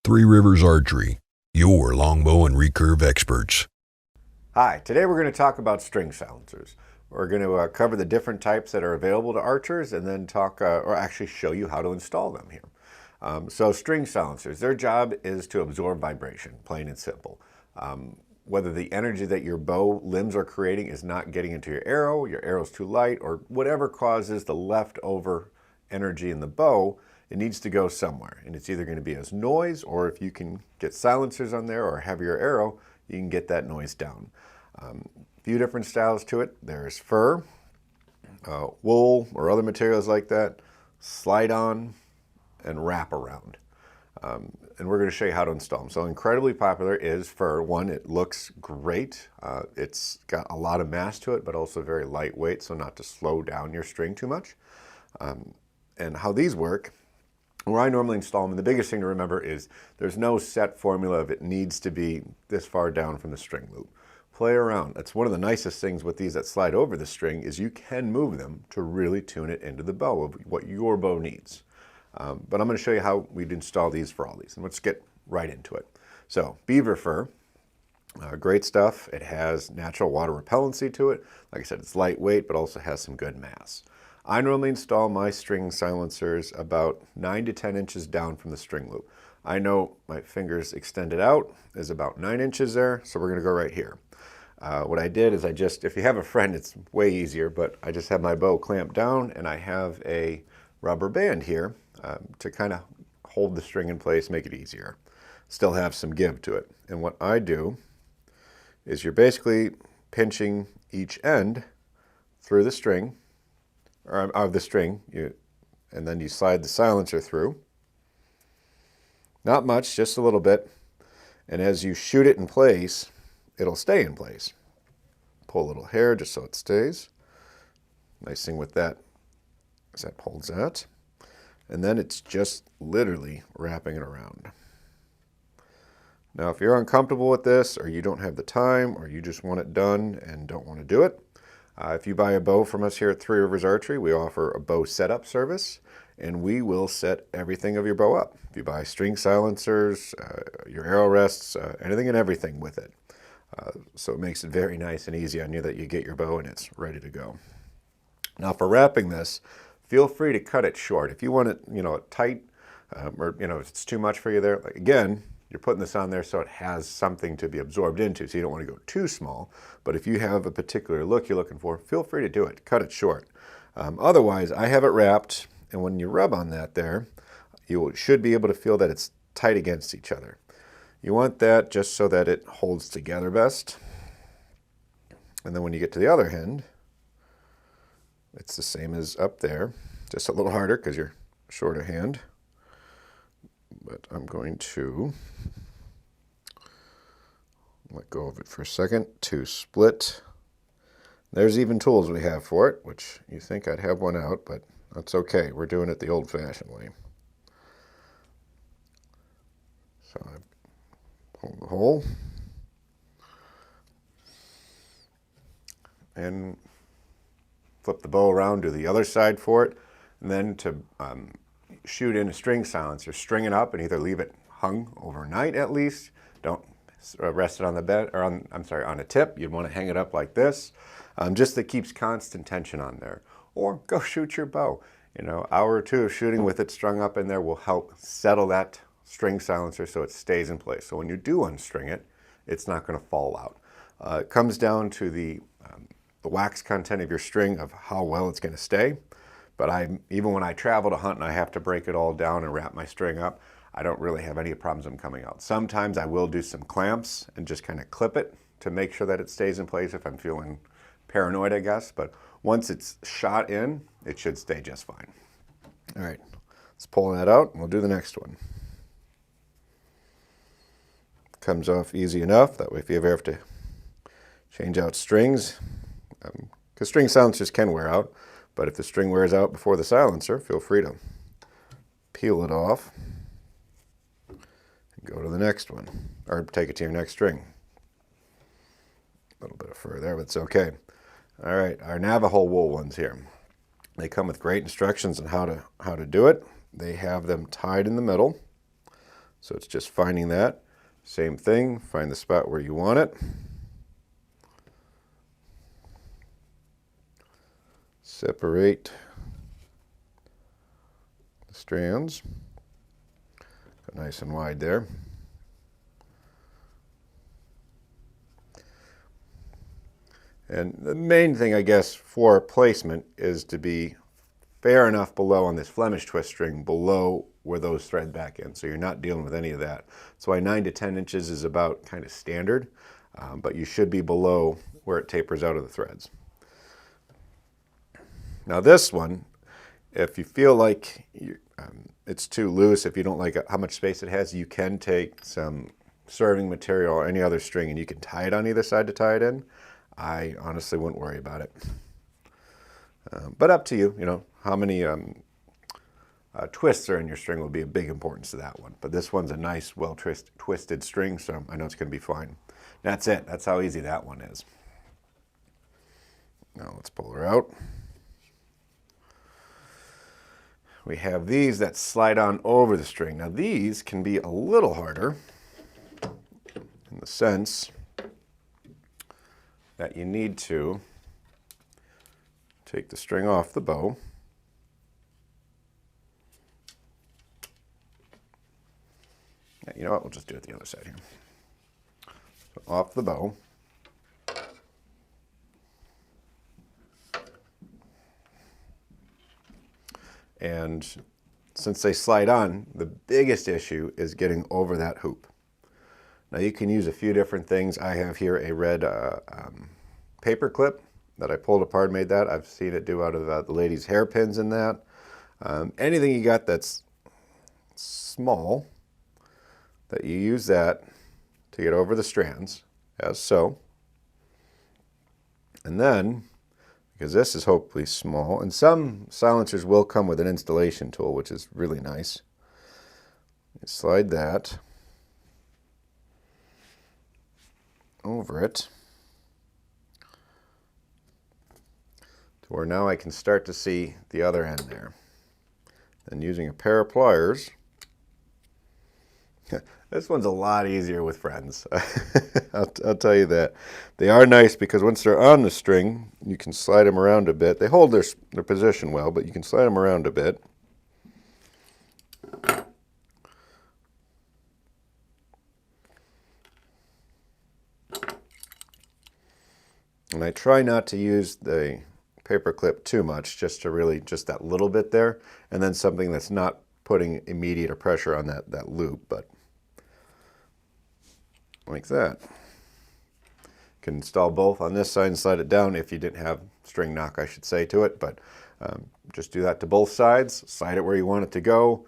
Three Rivers Archery, your longbow and recurve experts. Hi, today we're going to talk about string silencers. We're going to cover the different types that are available to archers and then talk, or actually show you how to install them here. So string silencers, their job is to absorb vibration, plain and simple. Whether the energy that your bow limbs are creating is not getting into your arrow's too light, or whatever causes the leftover energy in the bow, it needs to go somewhere. And it's either going to be as noise, or if you can get silencers on there or a heavier arrow, you can get that noise down. A few different styles to it. There's fur, wool, or other materials like that, slide on, and wrap around. And we're going to show you how to install them. So incredibly popular is fur. One, it looks great. It's got a lot of mass to it, but also very lightweight, so not to slow down your string too much. And how these work, where I normally install them, and the biggest thing to remember is there's no set formula of it needs to be this far down from the string loop. Play around. That's one of the nicest things with these that slide over the string is you can move them to really tune it into the bow of what your bow needs. But I'm going to show you how we'd install these for all these. And let's get right into it. So beaver fur, great stuff. It has natural water repellency to it. Like I said, it's lightweight, but also has some good mass. I normally install my string silencers about 9 to 10 inches down from the string loop. I know my fingers extended out is about 9 inches there, so we're going to go right here. What I did is if you have a friend, it's way easier, but I just have my bow clamped down and I have a rubber band here to kind of hold the string in place, make it easier. Still have some give to it. And what I do is you're basically pinching each end through the string, or of the string, and then you slide the silencer through. Not much, just a little bit. And as you shoot it in place, it'll stay in place. Pull a little hair just so it stays. Nice thing with that is that holds that. And then it's just literally wrapping it around. Now, if you're uncomfortable with this, or you don't have the time, or you just want it done and don't want to do it, if you buy a bow from us here at Three Rivers Archery, we offer a bow setup service, and we will set everything of your bow up. If you buy string silencers, your arrow rests, anything and everything with it. So it makes it very nice and easy on you that you get your bow and it's ready to go. Now for wrapping this, feel free to cut it short. If you want it, tight, or if it's too much for you there, again, you're putting this on there so it has something to be absorbed into, so you don't want to go too small. But if you have a particular look you're looking for, feel free to do it. Cut it short. Otherwise, I have it wrapped, and when you rub on that there, you should be able to feel that it's tight against each other. You want that just so that it holds together best. And then when you get to the other end, it's the same as up there, just a little harder because you're short of hand. But I'm going to let go of it for a second to split. There's even tools we have for it, which you think I'd have one out, but that's okay. We're doing it the old-fashioned way. So I pull the hole and flip the bow around to the other side for it, and then to shoot in a string silencer, string it up and either leave it hung overnight at least. Don't rest it on the bed, or on a tip. You'd want to hang it up like this, just that keeps constant tension on there. Or go shoot your bow. Hour or two of shooting with it strung up in there will help settle that string silencer so it stays in place. So when you do unstring it, it's not going to fall out. It comes down to the wax content of your string of how well it's going to stay. But even when I travel to hunt and I have to break it all down and wrap my string up, I don't really have any problems them coming out. Sometimes I will do some clamps and just kind of clip it to make sure that it stays in place if I'm feeling paranoid, I guess. But once it's shot in, it should stay just fine. All right, let's pull that out and we'll do the next one. Comes off easy enough. That way if you ever have to change out strings, because string silencers can wear out, but if the string wears out before the silencer, feel free to peel it off and go to the next one, or take it to your next string. A little bit of fur there, but it's okay. All right, our Navajo wool ones here. They come with great instructions on how to do it. They have them tied in the middle, So it's just finding that. Same thing, find the spot where you want it. Separate the strands. Go nice and wide there. And the main thing, I guess, for placement is to be fair enough below on this Flemish twist string, below where those thread back in, so you're not dealing with any of that. That's why 9 to 10 inches is about kind of standard, but you should be below where it tapers out of the threads. Now this one, if you feel like it's too loose, if you don't like how much space it has, you can take some serving material or any other string and you can tie it on either side to tie it in. I honestly wouldn't worry about it. But up to you, you know, how many twists are in your string will be a big importance to that one. But this one's a nice, well twisted string, so I know it's going to be fine. That's it. That's how easy that one is. Now let's pull her out. We have these that slide on over the string. Now these can be a little harder in the sense that you need to take the string off the bow. You know what, we'll just do it the other side here. So off the bow. And since they slide on, the biggest issue is getting over that hoop. Now you can use a few different things. I have here a red paper clip that I pulled apart and made that. I've seen it do out of the ladies' hairpins in that. Anything you got that's small, that you use that to get over the strands, as so. And then, because this is hopefully small, and some silencers will come with an installation tool, which is really nice. You slide that over it to where now I can start to see the other end there. And using a pair of pliers, this one's a lot easier with friends. I'll tell you that. They are nice because once they're on the string, you can slide them around a bit. They hold their position well, but you can slide them around a bit. And I try not to use the paper clip too much, just that little bit there, and then something that's not putting immediate pressure on that loop, but like that. You can install both on this side and slide it down if you didn't have string knock, I should say, to it, but just do that to both sides, slide it where you want it to go.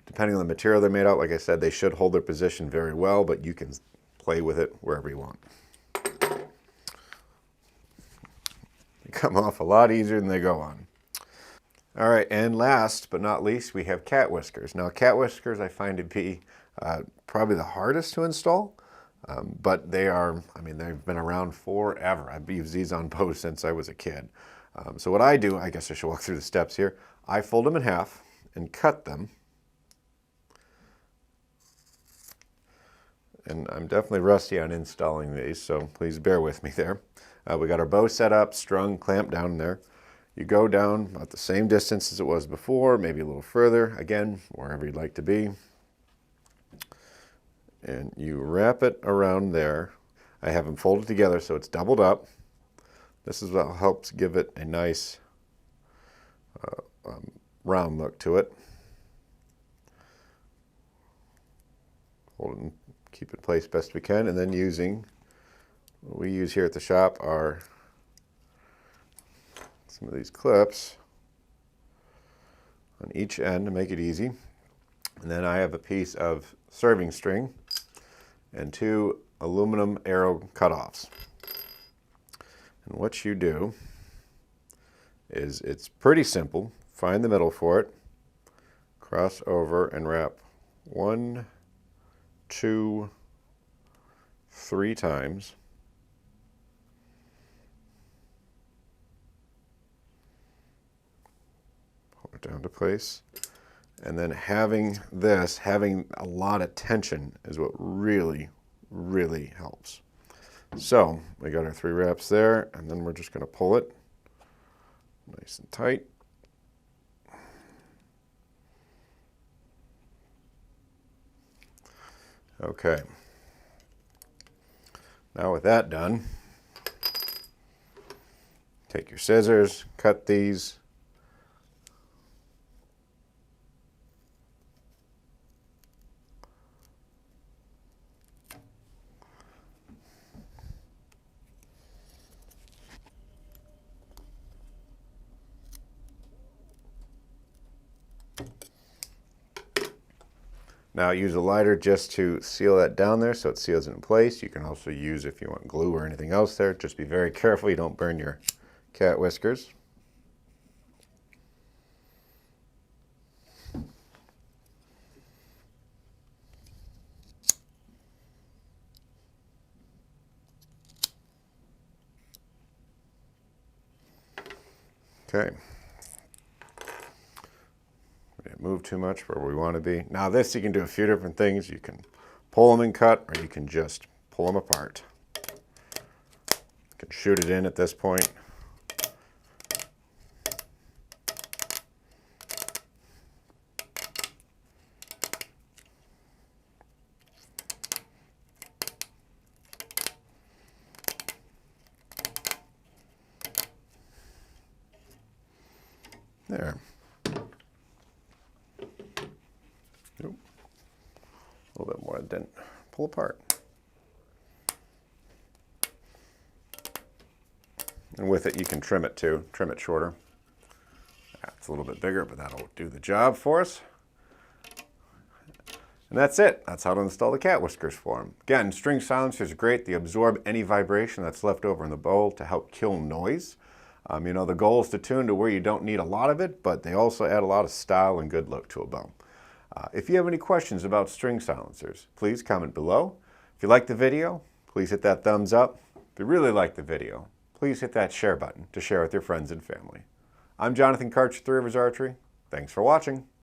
Depending on the material they're made out, like I said, they should hold their position very well, but you can play with it wherever you want. They come off a lot easier than they go on. All right, and last but not least, we have cat whiskers. Now, cat whiskers I find to be probably the hardest to install, but they are, I mean, they've been around forever. I've used these on bows since I was a kid. So what I do, I guess I should walk through the steps here. I fold them in half and cut them. And I'm definitely rusty on installing these, so please bear with me there. We got our bow set up, strung, clamped down there. You go down about the same distance as it was before, maybe a little further, again, wherever you'd like to be. And you wrap it around there. I have them folded together so it's doubled up. This is what helps give it a nice round look to it. Hold it and keep it placed best we can, and then using what we use here at the shop are some of these clips on each end to make it easy. And then I have a piece of serving string and 2 aluminum arrow cutoffs. And what you do is, it's pretty simple. Find the middle for it, cross over and wrap 1, 2, 3 times. Hold it down to place. And then having a lot of tension is what really, really helps. So we got our 3 wraps there, and then we're just going to pull it nice and tight. Okay. Now with that done, take your scissors, cut these. Now use a lighter just to seal that down there so it seals it in place. You can also use, if you want glue or anything else there, just be very careful you don't burn your cat whiskers. Okay. We didn't move too much where we want to be. Now this, you can do a few different things. You can pull them and cut, or you can just pull them apart. You can shoot it in at this point. There. Nope. A little bit more, it didn't pull apart. And with it, you can trim it too, trim it shorter. It's a little bit bigger, but that'll do the job for us. And that's it. That's how to install the cat whiskers for them. Again, string silencers are great. They absorb any vibration that's left over in the bowl to help kill noise. You know, the goal is to tune to where you don't need a lot of it, but they also add a lot of style and good look to a bow. If you have any questions about string silencers, please comment below. If you like the video, please hit that thumbs up. If you really like the video, please hit that share button to share with your friends and family. I'm Jonathan Karch, 3 Rivers Archery. Thanks for watching.